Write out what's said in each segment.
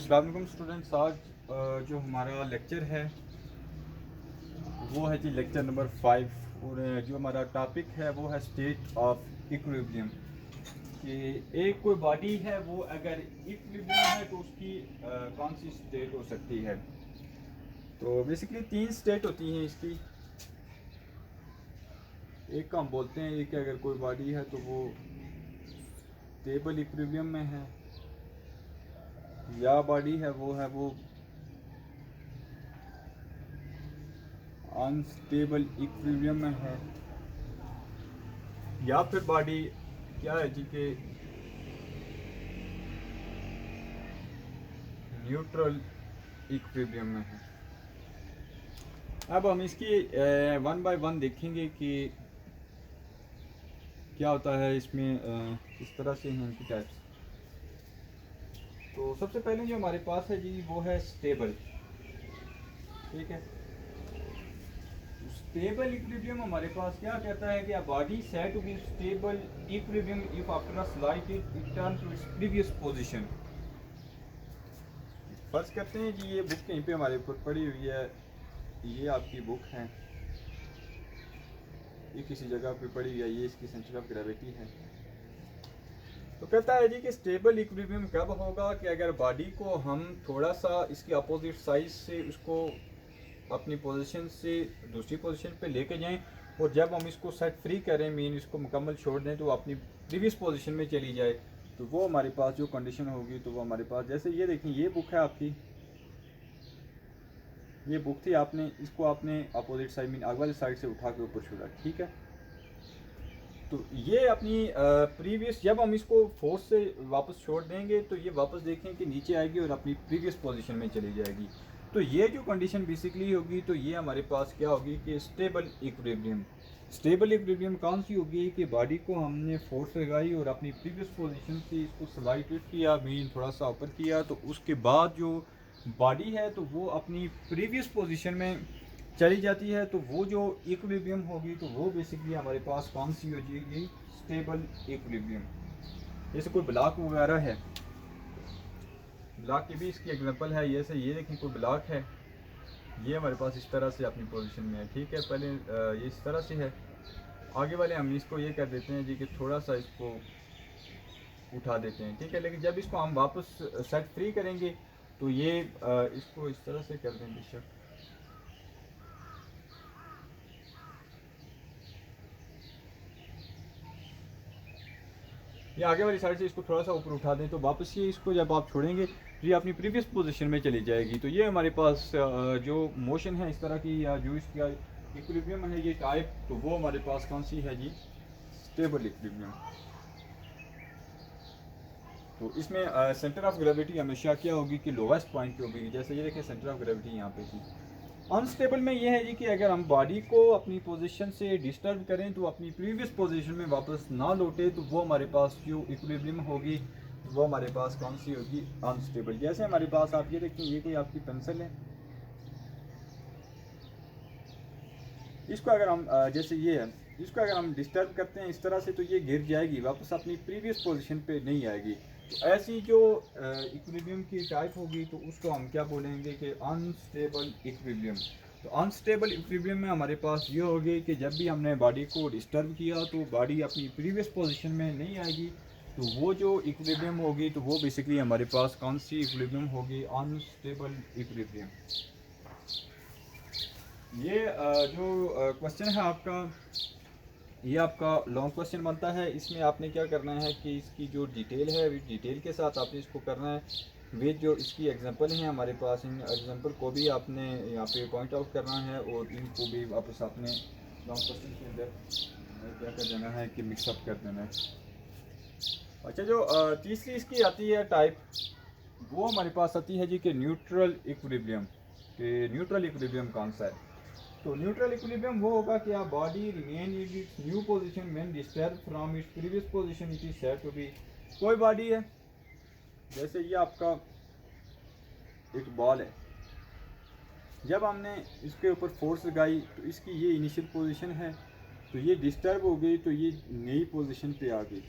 अस्सलाम वालेकुम स्टूडेंट्स। आज जो हमारा लेक्चर है वो है जी लेक्चर नंबर 5 और जो हमारा टॉपिक है वो है स्टेट ऑफ इक्विलिब्रियम। कि एक कोई बॉडी है वो अगर इक्विलिब्रियम है तो उसकी कौन सी स्टेट हो सकती है। तो बेसिकली 3 स्टेट होती हैं इसकी। एक का हम बोलते हैं कि अगर कोई बॉडी है तो वो स्टेबल इक्विलिब्रियम में है, या बॉडी है वो अनस्टेबल इक्विलिब्रियम में है, या फिर बॉडी क्या है जी के न्यूट्रल इक्विलिब्रियम में है। अब हम इसकी वन बाय वन देखेंगे कि क्या होता है इसमें, किस तरह से हैं इनकी टाइप्स। तो सबसे पहले जो हमारे पास है जी वो है स्टेबल। ठीक है, स्टेबल इक्विलिब्रियम हमारे पास क्या कहता है कि a body said to be stable equilibrium if after a slight it return to its previous position. फर्ज करते हैं जी ये बुक कहीं पे हमारे ऊपर पड़ी हुई है, ये आपकी बुक है, ये किसी जगह पे पड़ी हुई है, ये इसकी सेंटर ऑफ ग्रेविटी है। तो कहता है जी कि स्टेबल इक्विलिब्रियम कब होगा कि अगर बॉडी को हम थोड़ा सा इसकी अपोजिट साइड से उसको अपनी पोजीशन से दूसरी पोजीशन पे लेके जाएं और जब हम इसको सेट फ्री करें, मीन इसको मुकम्मल छोड़ दें तो अपनी प्रीवियस पोजीशन में चली जाए, तो वो हमारे पास जो कंडीशन होगी तो वो हमारे पास, जैसे ये देखें ये बुक है आपकी, ये बुक थी, आपने इसको आपने अपोजिट साइड मीन आगे वाली साइड से उठा के ऊपर छोड़ा, ठीक है। तो ये अपनी प्रीवियस, जब हम इसको फोर्स से वापस छोड़ देंगे तो ये वापस देखें कि नीचे आएगी और अपनी प्रीवियस पोजीशन में चली जाएगी। तो ये जो कंडीशन बेसिकली होगी तो ये हमारे पास क्या होगी कि स्टेबल इक्विलिब्रियम। स्टेबल इक्विलिब्रियम कौन सी होगी कि बॉडी को हमने फोर्स लगाई और अपनी प्रीवियस पोजीशन से इसको स्लाइड किया, मीन थोड़ा सा ऊपर किया, तो उसके बाद जो बॉडी है तो वो अपनी प्रीवियस पोजीशन में चली जाती है, तो वो जो इक्विलिब्रियम होगी तो वो बेसिकली हमारे पास कौन सी हो जाएगी, स्टेबल इक्विलिब्रियम। जैसे कोई ब्लॉक वगैरह है, ब्लॉक की भी इसकी एग्जांपल है, जैसे ये देखें कोई ब्लॉक है, ये हमारे पास इस तरह से अपनी पोजीशन में है, ठीक है। पहले ये इस तरह से है, आगे वाले हम इसको ये कर देते हैं जी कि थोड़ा सा इसको उठा देते हैं, ठीक है। लेकिन जब इसको हम वापस सेट फ्री करेंगे तो ये इसको इस तरह से कर दें बेशक, ये आगे वाली साइड से इसको थोड़ा सा ऊपर उठा दें तो वापस ये इसको जब आप छोड़ेंगे तो ये अपनी प्रीवियस पोजीशन में चली जाएगी। तो ये हमारे पास जो मोशन है इस तरह की, या जो इसका इक्विलिब्रियम है ये टाइप, तो वो हमारे पास कौन सी है जी, स्टेबल इक्विलिब्रियम। तो इसमें सेंटर ऑफ ग्रेविटी हमेशा क्या होगी कि लोवेस्ट पॉइंट पे होगी। जैसे ये देखिए सेंटर ऑफ ग्रेविटी यहाँ पे थी। अनस्टेबल में ये है जी कि अगर हम बॉडी को अपनी पोजीशन से डिस्टर्ब करें तो अपनी प्रीवियस पोजीशन में वापस ना लौटे, तो वो हमारे पास जो इक्विलिब्रियम होगी वो हमारे पास कौन सी होगी, अनस्टेबल। जैसे हमारे पास आप ये देखिए ये कोई आपकी पेंसिल है, इसको अगर हम जैसे ये है, इसको अगर हम डिस्टर्ब करते हैं इस तरह से तो ये गिर जाएगी, वापस अपनी प्रीवियस पोजीशन पे नहीं आएगी। तो ऐसी जो इक्विलिब्रियम की टाइप होगी तो उसको हम क्या बोलेंगे कि अनस्टेबल इक्विलिब्रियम। तो अनस्टेबल इक्विलिब्रियम में हमारे पास ये होगी कि जब भी हमने बॉडी को डिस्टर्ब किया तो बॉडी अपनी प्रीवियस पोजीशन में नहीं आएगी, तो वो जो इक्विलिब्रियम होगी तो वो बेसिकली हमारे पास कौन सी इक्विलिब्रियम होगी, अनस्टेबल इक्विलिब्रियम। ये जो क्वेश्चन है आपका, ये आपका लॉन्ग क्वेश्चन बनता है। इसमें आपने क्या करना है कि इसकी जो डिटेल है डिटेल के साथ आपने इसको करना है, विद जो इसकी एग्जांपल हैं हमारे पास, इन एग्जांपल को भी आपने यहाँ पे पॉइंट आउट करना है और इनको भी वापस आपने लॉन्ग क्वेश्चन के अंदर क्या कर देना है कि मिक्सअप कर देना है। अच्छा, जो तीसरी इसकी आती है टाइप, वो हमारे पास आती है जी कि न्यूट्रल इक्विलिब्रियम। कि न्यूट्रल इक्विलिब्रियम कौन सा है, तो न्यूट्रल इक्विलिब्रियम वो होगा कि body remain in its new position when disturb from its previous position, it is said to be. कोई बॉडी है, जैसे ये आपका एक बॉल है, जब हमने इसके ऊपर फोर्स लगाई तो इसकी ये इनिशियल पोजीशन है, तो ये डिस्टर्ब हो गई तो ये नई पोजीशन पे आ गई।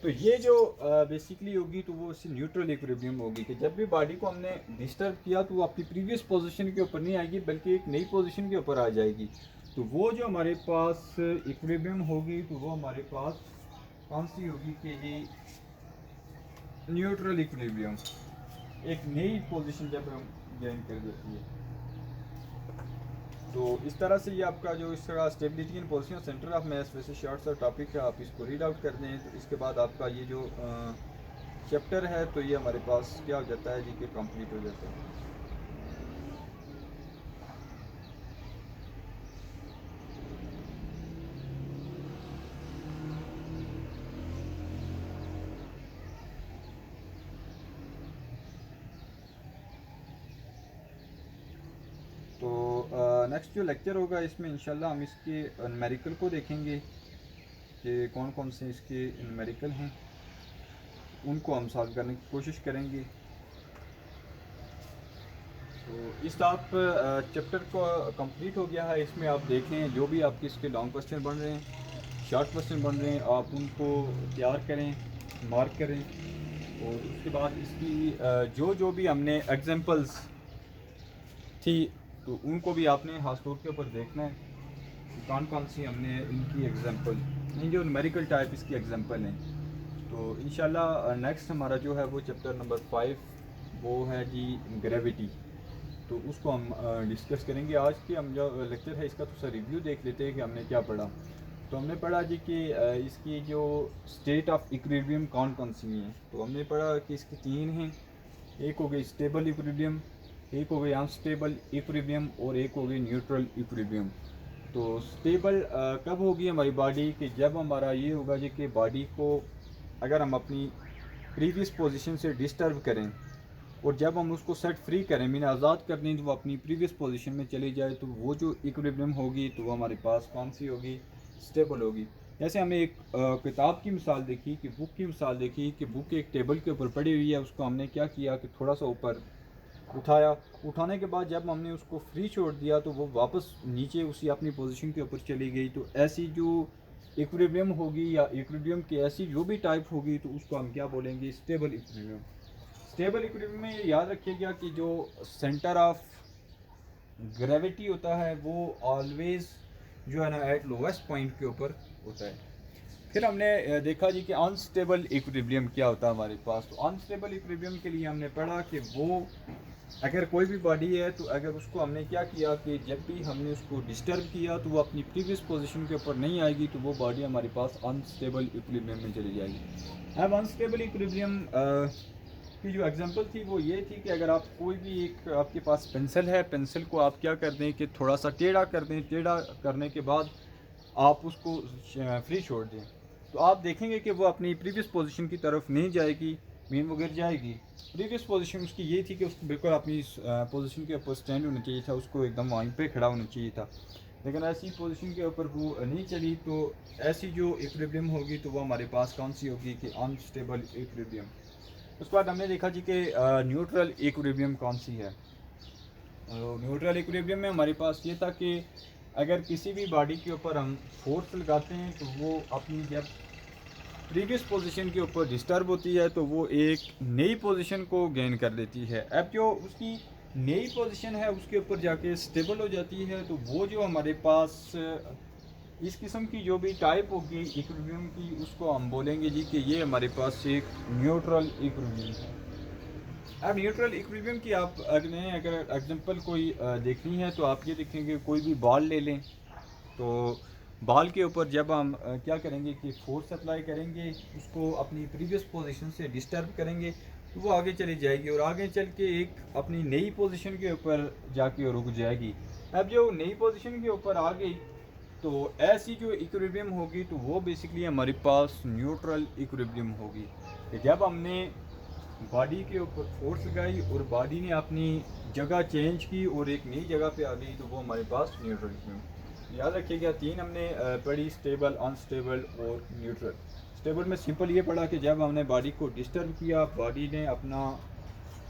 तो ये जो बेसिकली होगी तो वो इससे न्यूट्रल इक्विलिब्रियम होगी कि जब भी बॉडी को हमने डिस्टर्ब किया तो वो अपनी प्रीवियस पोजीशन के ऊपर नहीं आएगी बल्कि एक नई पोजीशन के ऊपर आ जाएगी। तो वो जो हमारे पास इक्विलिब्रियम होगी तो वो हमारे पास कौन सी होगी कि ये न्यूट्रल इक्विलिब्रियम, एक नई पोजीशन जब हम गेन कर देती है। तो इस तरह से ये आपका जो इस तरह stability in position centre of mass वैसे शॉर्ट सा टॉपिक है, आप इसको रीड आउट कर दें तो इसके बाद आपका ये जो चैप्टर है तो ये हमारे पास क्या हो जाता है जी कि कंप्लीट हो जाता है। तो नेक्स्ट जो लेक्चर होगा इसमें इंशाल्लाह हम इसके न्यूमेरिकल को देखेंगे कि कौन कौन से इसके न्यूमेरिकल हैं, उनको हम सॉल्व करने की कोशिश करेंगे। तो इस आप चैप्टर को कंप्लीट हो गया है। इसमें आप देखें जो भी आपके इसके लॉन्ग क्वेश्चन बन रहे हैं, शॉर्ट क्वेश्चन बन रहे हैं, आप उनको तैयार करें, मार्क करें और उसके बाद इसकी जो भी हमने एग्जांपल्स थी तो उनको भी आपने खास तौर के ऊपर देखना है कि कौन कौन सी हमने इनकी एग्जांपल, इन जो न्यूमेरिकल टाइप इसकी एग्जांपल हैं। तो इंशाल्लाह नेक्स्ट हमारा जो है वो चैप्टर नंबर 5 वो है जी ग्रेविटी। तो उसको हम डिस्कस करेंगे। आज की हम जो लेक्चर है इसका थोड़ा सा रिव्यू देख लेते हैं कि हमने क्या पढ़ा। तो हमने पढ़ा जी कि इसकी जो स्टेट ऑफ इक्विलिब्रियम कौन कौन सी हैं। तो हमने पढ़ा कि इसकी 3 हैं, एक हो गई स्टेबल इक्विलिब्रियम, एक हो गई अनस्टेबल इक्विलिब्रियम और एक हो गई न्यूट्रल इक्विलिब्रियम। तो स्टेबल कब होगी हमारी बॉडी कि जब हमारा ये होगा जी कि बॉडी को अगर हम अपनी प्रीवियस पोजीशन से डिस्टर्ब करें और जब हम उसको सेट फ्री करें, मीन आज़ाद कर दें तो वो अपनी प्रीवियस पोजीशन में चली जाए, तो वो जो इक्विलिब्रियम होगी तो वो हमारे पास कौन सी होगी, स्टेबल होगी। जैसे हमने एक किताब की मिसाल देखी कि बुक की मिसाल देखी कि बुक एक टेबल के ऊपर पड़ी हुई है, उसको हमने क्या किया कि थोड़ा सा ऊपर उठाया, उठाने के बाद जब हमने उसको फ्री छोड़ दिया तो वो वापस नीचे उसी अपनी पोजीशन के ऊपर चली गई। तो ऐसी जो इक्विलिब्रियम होगी या इक्विलिब्रियम की ऐसी जो भी टाइप होगी तो उसको हम क्या बोलेंगे, स्टेबल इक्विलिब्रियम। स्टेबल इक्विलिब्रियम में ये याद रखिएगा कि जो सेंटर ऑफ ग्रेविटी होता है वो ऑलवेज जो है ना एट लोवेस्ट पॉइंट के ऊपर होता है। फिर हमने देखा जी कि अनस्टेबल इक्विलिब्रियम क्या होता है हमारे पास। तो अनस्टेबल इक्विलिब्रियम के लिए हमने पढ़ा कि वो अगर कोई भी बॉडी है तो अगर उसको हमने क्या किया कि जब भी हमने उसको डिस्टर्ब किया तो वो अपनी प्रीवियस पोजीशन के ऊपर नहीं आएगी, तो वो बॉडी हमारे पास अनस्टेबल इक्विलिब्रियम में चली जाएगी। अब अनस्टेबल इक्विलिब्रियम की जो एग्जांपल थी वो ये थी कि अगर आप कोई भी एक आपके पास पेंसिल है, पेंसिल को आप क्या कर दें कि थोड़ा सा टेढ़ा कर दें, टेढ़ा करने के बाद आप उसको फ्री छोड़ दें तो आप देखेंगे कि वो अपनी प्रीवियस पोजीशन की तरफ नहीं जाएगी, मीन वो गिर जाएगी। प्रीवियस पोजीशन उसकी ये थी कि उसको बिल्कुल अपनी पोजीशन के ऊपर स्टैंड होना चाहिए था, उसको एकदम वहीं पे खड़ा होना चाहिए था, लेकिन ऐसी पोजीशन के ऊपर वो नहीं चली। तो ऐसी जो इक्विलिब्रियम होगी तो वो हमारे पास कौन सी होगी कि अनस्टेबल इक्विलिब्रियम। उसके बाद हमने देखा जी कि न्यूट्रल इक्विलिब्रियम कौन सी है। न्यूट्रल इक्विलिब्रियम में हमारे पास ये था कि अगर किसी भी बॉडी के ऊपर हम फोर्स लगाते हैं तो वो अपनी जब प्रीवियस पोजीशन के ऊपर डिस्टर्ब होती है तो वो एक नई पोजीशन को गेन कर लेती है। अब जो उसकी नई पोजीशन है उसके ऊपर जाके स्टेबल हो जाती है। तो वो जो हमारे पास इस किस्म की जो भी टाइप होगी इक्विलिब्रियम की उसको हम बोलेंगे जी कि ये हमारे पास एक न्यूट्रल इक्विलिब्रियम है। अब न्यूट्रल इक्विलिब्रियम की आप अगर एग्जांपल कोई देखनी है तो आप ये देखेंगे कोई भी बॉल ले लें, तो बॉल के ऊपर जब हम क्या करेंगे कि फोर्स अप्लाई करेंगे, उसको अपनी प्रीवियस पोजीशन से डिस्टर्ब करेंगे तो वो आगे चली जाएगी और आगे चल के एक अपनी नई पोजीशन के ऊपर जाके रुक जाएगी। अब जो नई पोजीशन के ऊपर आ गई तो ऐसी जो इक्विलिब्रियम होगी तो वो बेसिकली हमारे पास न्यूट्रल इक्विलिब्रियम होगी कि जब हमने बॉडी के ऊपर फोर्स लगाई और बॉडी ने अपनी जगह चेंज की और एक नई जगह पे आ गई तो वो हमारे पास न्यूट्रल इक्विलिब्रियम। याद रखिएगा 3 हमने पढ़ी, स्टेबल, अनस्टेबल और न्यूट्रल। स्टेबल में सिंपल ये पढ़ा कि जब हमने बॉडी को डिस्टर्ब किया, बॉडी ने अपना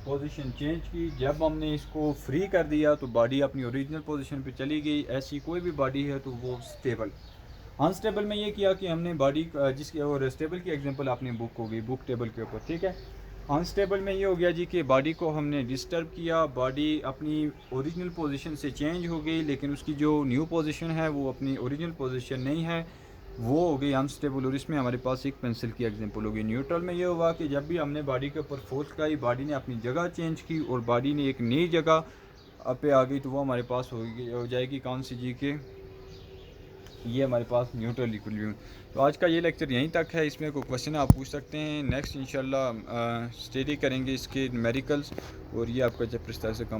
पोजीशन चेंज की, जब हमने इसको फ्री कर दिया तो बॉडी अपनी ओरिजिनल पोजीशन पे चली गई। ऐसी कोई भी बॉडी है तो वो स्टेबल। अनस्टेबल में ये किया कि हमने बॉडी जिसकी, और स्टेबल की एग्जांपल आपने बुक हो गई, बुक टेबल के ऊपर, ठीक है। अनस्टेबल में ये हो गया जी कि बॉडी को हमने डिस्टर्ब किया, बॉडी अपनी ओरिजिनल पोजीशन से चेंज हो गई, लेकिन उसकी जो न्यू पोजीशन है वो अपनी ओरिजिनल पोजीशन नहीं है, वो हो गई अनस्टेबल। और इसमें हमारे पास एक पेंसिल की एग्जांपल होगी। न्यूट्रल में ये हुआ कि जब भी हमने बॉडी के ऊपर फोर्स लगाई, बॉडी ने अपनी जगह चेंज की और बॉडी ने एक नई जगह पे आ गई, तो वो हमारे पास हो जाएगी कौन सी जी के, ये हमारे पास न्यूट्रल इक्विलिब्रियम। तो आज का ये लेक्चर यहीं तक है। इसमें कोई क्वेश्चन आप पूछ सकते हैं। नेक्स्ट इंशाल्लाह स्टडी करेंगे इसके न्यूमेरिकल्स, और ये आपका चैप्टर इस तरह से कम